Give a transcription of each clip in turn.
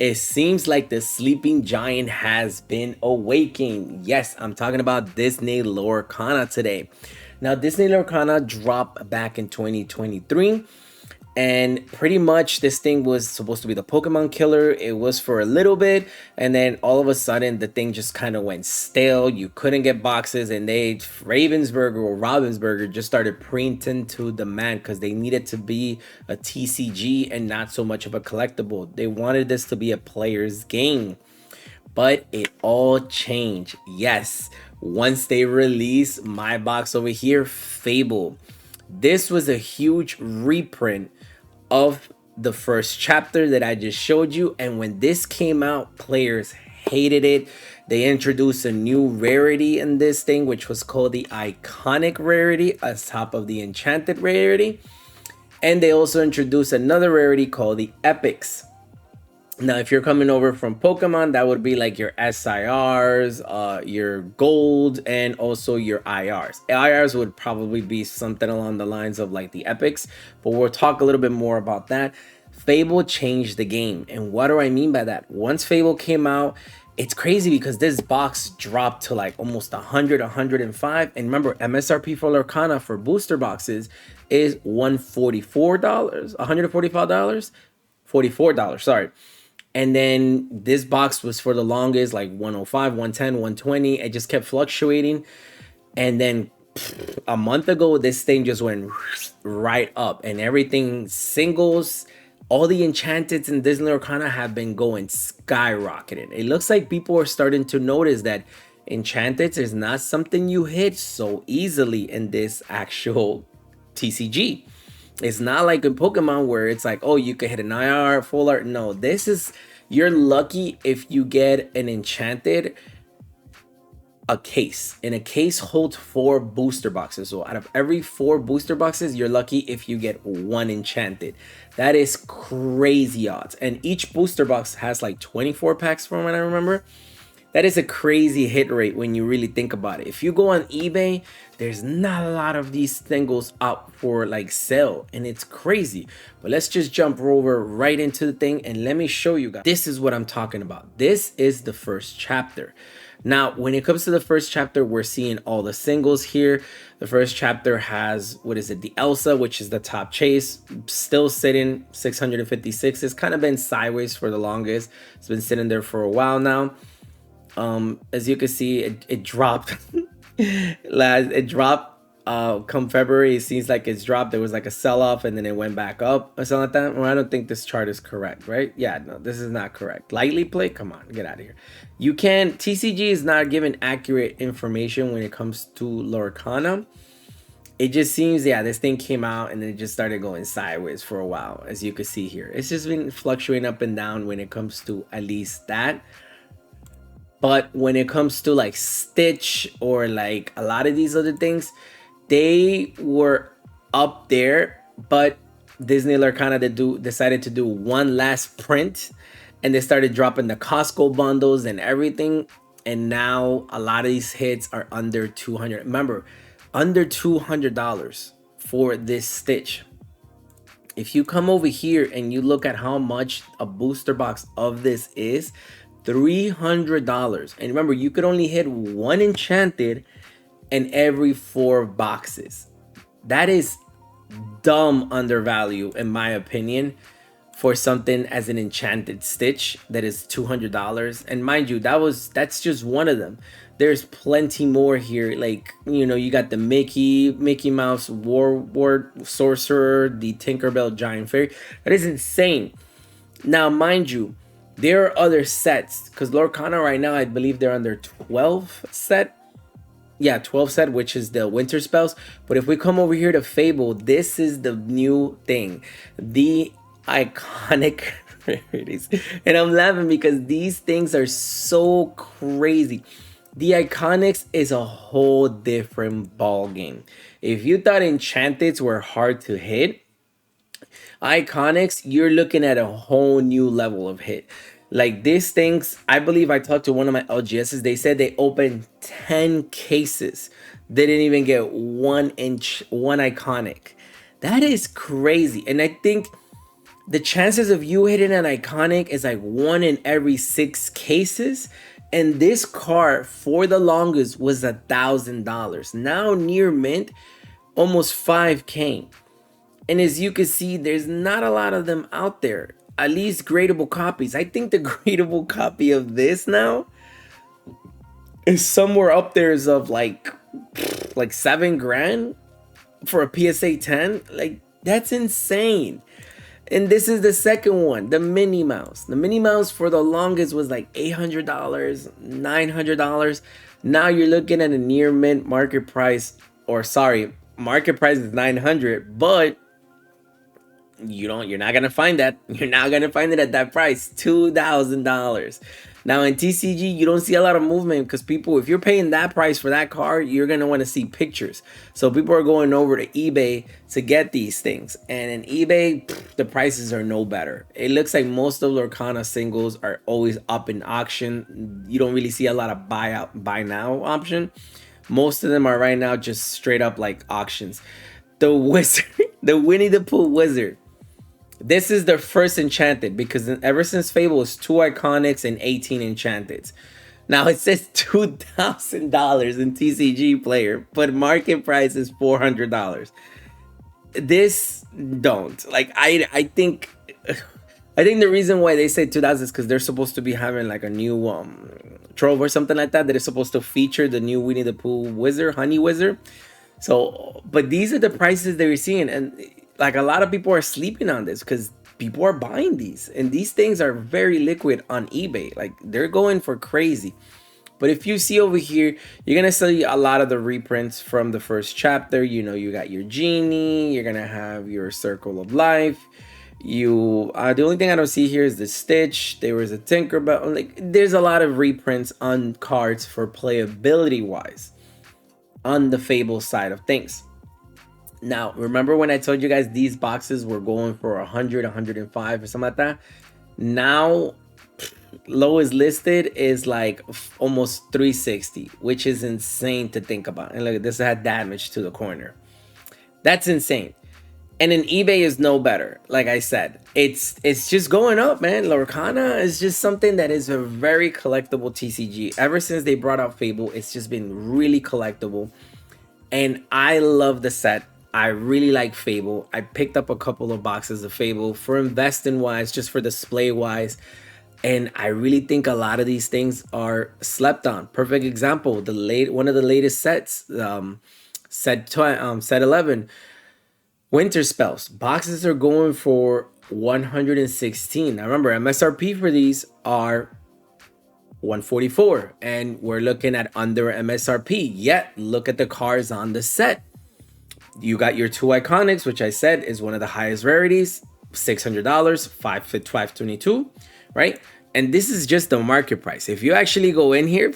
It seems like the sleeping giant has been awakened. Yes, I'm talking about Disney Lorcana today. Now, Disney Lorcana dropped back in 2023, and pretty much this thing was supposed to be the Pokemon killer. It was for a little bit, and then all of a sudden the thing just kind of went stale. You couldn't get boxes, and Ravensburger just started printing to demand because they needed to be a TCG and not so much of a collectible. They wanted this to be a player's game. But it all changed. Yes, once they released my box over here, Fable. This was a huge reprint of the first chapter that I just showed you. And when this came out, players hated it. They introduced a new rarity in this thing, which was called the iconic rarity on top of the enchanted rarity. And they also introduced another rarity called the epics. Now, if you're coming over from Pokemon, that would be like your SIRs, your gold, and also your IRs. IRs would probably be something along the lines of like the epics, but we'll talk a little bit more about that. Fable changed the game. And what do I mean by that? Once Fable came out, it's crazy because this box dropped to like almost 100, 105. And remember, MSRP for Lorcana for booster boxes is $144, $145, $44, sorry. And then this box was for the longest like 105, 110, 120. It just kept fluctuating. And then a month ago, this thing just went right up, and everything singles, all the enchanteds in Disney Lorcana have been going skyrocketing. It looks like people are starting to notice that enchanteds is not something you hit so easily in this actual TCG. It's not like in Pokemon where it's like, oh, you can hit an IR, full art. No, this is, you're lucky if you get an enchanted, a case. And a case holds 4 booster boxes. So out of every 4 booster boxes, you're lucky if you get 1 enchanted. That is crazy odds. And each booster box has like 24 packs from what I remember. That is a crazy hit rate when you really think about it. If you go on eBay, there's not a lot of these singles up for like sale, and it's crazy. But let's just jump over right into the thing and let me show you guys. This is what I'm talking about. This is the first chapter. Now, when it comes to the first chapter, we're seeing all the singles here. The first chapter has, what is it? The Elsa, which is the top chase, still sitting 656. It's kind of been sideways for the longest. It's been sitting there for a while now. As you can see, it dropped. It dropped come February. It seems like it's dropped. There was like a sell-off and then it went back up or something like that. Well, I don't think this chart is correct, right? Yeah, no, this is not correct. Lightly play, come on, get out of here. You can, TCG is not giving accurate information when it comes to Lorcana. It just seems, yeah, this thing came out and then it just started going sideways for a while, as you can see here. It's just been fluctuating up and down when it comes to at least that. But when it comes to like Stitch or like a lot of these other things, they were up there, but Disney Lorcana decided to do one last print, and they started dropping the Costco bundles and everything. And now a lot of these hits are under 200. Remember, under $200 for this Stitch. If you come over here and you look at how much a booster box of this is, $300. And remember, you could only hit 1 enchanted in every 4 boxes. That is dumb undervalue in my opinion for something as an enchanted Stitch that is $200. And mind you, that's just one of them. There's plenty more here. Like, you know, you got the Mickey Mouse War Sorcerer, the Tinkerbell Giant Fairy. That is insane. Now, mind you, there are other sets, because Lorcana right now, I believe they're under 12 set. Yeah, 12 set, which is the winter spells. But if we come over here to Fable, this is the new thing. The iconic rarities. And I'm laughing because these things are so crazy. The iconics is a whole different ball game. If you thought enchanteds were hard to hit, iconics, you're looking at a whole new level of hit. Like these things, I believe I talked to one of my LGSs. They said they opened 10 cases. They didn't even get one iconic. That is crazy. And I think the chances of you hitting an iconic is like 1 in every 6 cases. And this car for the longest was $1,000. Now near mint, almost 5K. And as you can see, there's not a lot of them out there. At least gradable copies. I think the gradable copy of this now is somewhere up there is of like 7 grand for a PSA 10. Like, that's insane. And this is the second one, the Minnie Mouse. The Minnie Mouse for the longest was like $800, $900. Now you're looking at a near mint market price, or sorry, market price is 900, but you're not gonna find that. You're not gonna find it at that price, $2,000. Now in TCG, you don't see a lot of movement because people, if you're paying that price for that car, you're gonna want to see pictures. So people are going over to eBay to get these things, and in eBay, the prices are no better. It looks like most of Lorcana singles are always up in auction. You don't really see a lot of buy now option. Most of them are right now just straight up like auctions. The wizard, the Winnie the Pooh wizard. This is their first enchanted, because ever since Fable is 2 iconics and 18 enchanteds. Now it says $2,000 in TCG player, but market price is $400. This don't like. I think the reason why they say 2,000 is because they're supposed to be having like a new trove or something like that is supposed to feature the new Winnie the Pooh wizard, Honey Wizard. So, but these are the prices that you're seeing, and like a lot of people are sleeping on this because people are buying these, and these things are very liquid on eBay. Like, they're going for crazy. But if you see over here, you're gonna see a lot of the reprints from the first chapter. You know, you got your genie, you're gonna have your circle of life. You the only thing I don't see here is the Stitch. There was a Tinkerbell. Like, there's a lot of reprints on cards for playability wise on the Fable side of things. Now, remember when I told you guys these boxes were going for 100, 105 or something like that? Now, lowest listed is like almost 360, which is insane to think about. And look, this had damage to the corner. That's insane. And then eBay is no better. Like I said, it's just going up, man. Lorcana is just something that is a very collectible TCG. Ever since they brought out Fable, it's just been really collectible. And I love the set. I really like Fable. I picked up a couple of boxes of Fable for investing wise, just for display wise. And I really think a lot of these things are slept on. Perfect example, one of the latest sets, set 11, Winter Spells. Boxes are going for 116. Now remember, MSRP for these are 144, and we're looking at under MSRP. Yet look at the cards on the set. You got your 2 iconics, which I said is one of the highest rarities, $600, 522, right? And this is just the market price. If you actually go in here,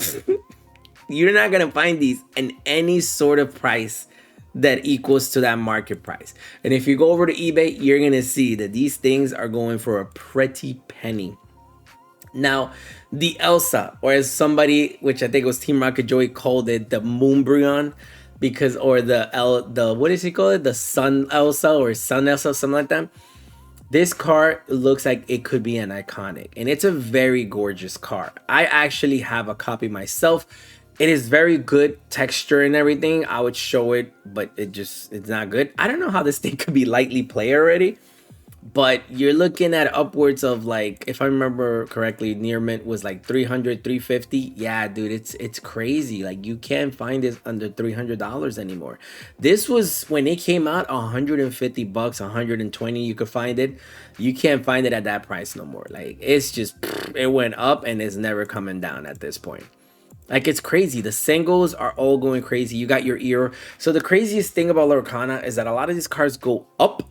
you're not gonna find these in any sort of price that equals to that market price. And if you go over to eBay, you're gonna see that these things are going for a pretty penny. Now, the Elsa, or as somebody, which I think it was Team Rocket Joey, called it, the Moonbryon, because, or the what is he called it? The Sun Elsa or Sun Elsa, something like that. This car looks like it could be an iconic, and it's a very gorgeous car. I actually have a copy myself. It is very good texture and everything. I would show it, but it's not good. I don't know how this thing could be lightly play already. But you're looking at upwards of, like, if I remember correctly, near mint was like 300, 350. Yeah, dude, it's crazy. Like, you can't find this under $300 anymore. This was when it came out, 150 bucks, 120. You could find it. You can't find it at that price no more. Like, it's just, it went up and it's never coming down at this point. Like, it's crazy. The singles are all going crazy. You got your ear. So the craziest thing about Lorcana is that a lot of these cards go up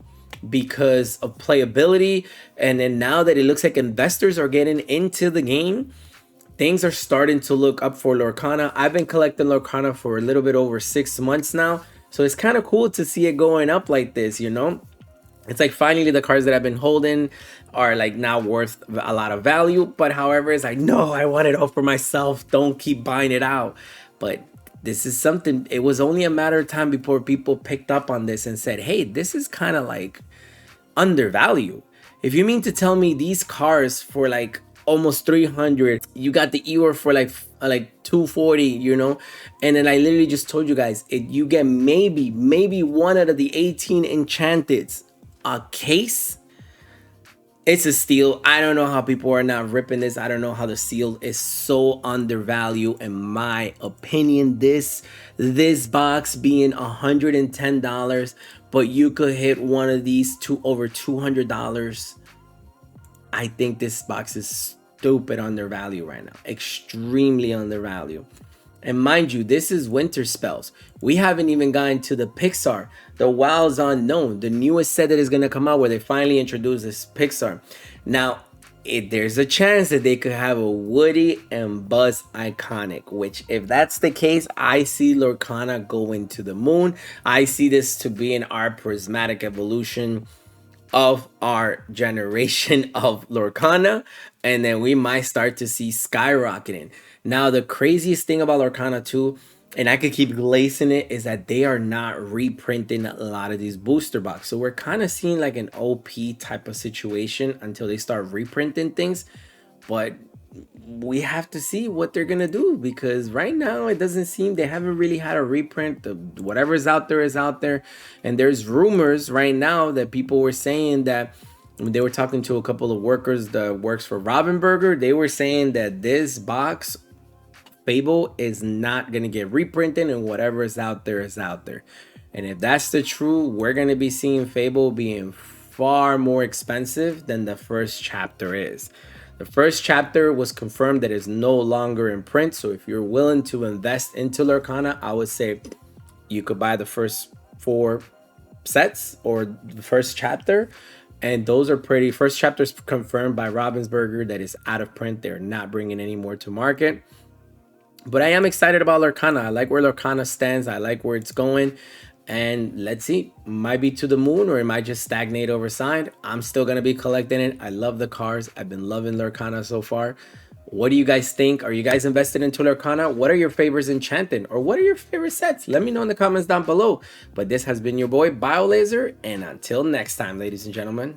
because of playability, and then now that it looks like investors are getting into the game, things are starting to look up for Lorcana. I've been collecting Lorcana for a little bit over 6 months now, so it's kind of cool to see it going up like this, you know. It's like finally the cards that I've been holding are like now worth a lot of value. But however, it's like, no, I want it all for myself, don't keep buying it out. But this is something, it was only a matter of time before people picked up on this and said, hey, this is kind of like undervalued. If you mean to tell me these cars for like almost 300, you got the Eeyore for like 240, you know, and then I literally just told you guys, you get maybe one out of the 18 enchanteds a case. It's a steal. I don't know how people are not ripping this. I don't know how the seal is so undervalued. In my opinion, this box being $110, but you could hit one of these over $200. I think this box is stupid undervalued right now. Extremely undervalued. And mind you, this is winter spells. We haven't even gotten to the Pixar, the Wilds Unknown, the newest set that is going to come out where they finally introduce this Pixar. Now, there's a chance that they could have a Woody and Buzz iconic, which if that's the case, I see Lorcana going to the moon. I see this to be in our prismatic evolution of our generation of Lorcana, and then we might start to see skyrocketing. Now, the craziest thing about Lorcana 2, and I could keep lacing it, is that they are not reprinting a lot of these booster boxes. So we're kind of seeing like an OP type of situation until they start reprinting things. But we have to see what they're gonna do, because right now it doesn't seem they haven't really had a reprint. Whatever's out there is out there, and there's rumors right now that people were saying that when they were talking to a couple of workers that works for Ravensburger, they were saying that this box Fable is not gonna get reprinted, and whatever is out there is out there. And if that's the true, we're gonna be seeing Fable being far more expensive than the first chapter is. The first chapter was confirmed that it's no longer in print. So if you're willing to invest into Lorcana, I would say you could buy the first 4 sets or the first chapter. And those are pretty. First chapter is confirmed by Ravensburger that is out of print. They're not bringing any more to market. But I am excited about Lorcana. I like where Lorcana stands. I like where it's going. And let's see, might be to the moon, or it might just stagnate overside. I'm still going to be collecting it. I love the cars. I've been loving Lorcana so far. What do you guys think? Are you guys invested into Lorcana? What are your favorites enchanted? Or what are your favorite sets? Let me know in the comments down below. But this has been your boy, BioLaser. And until next time, ladies and gentlemen.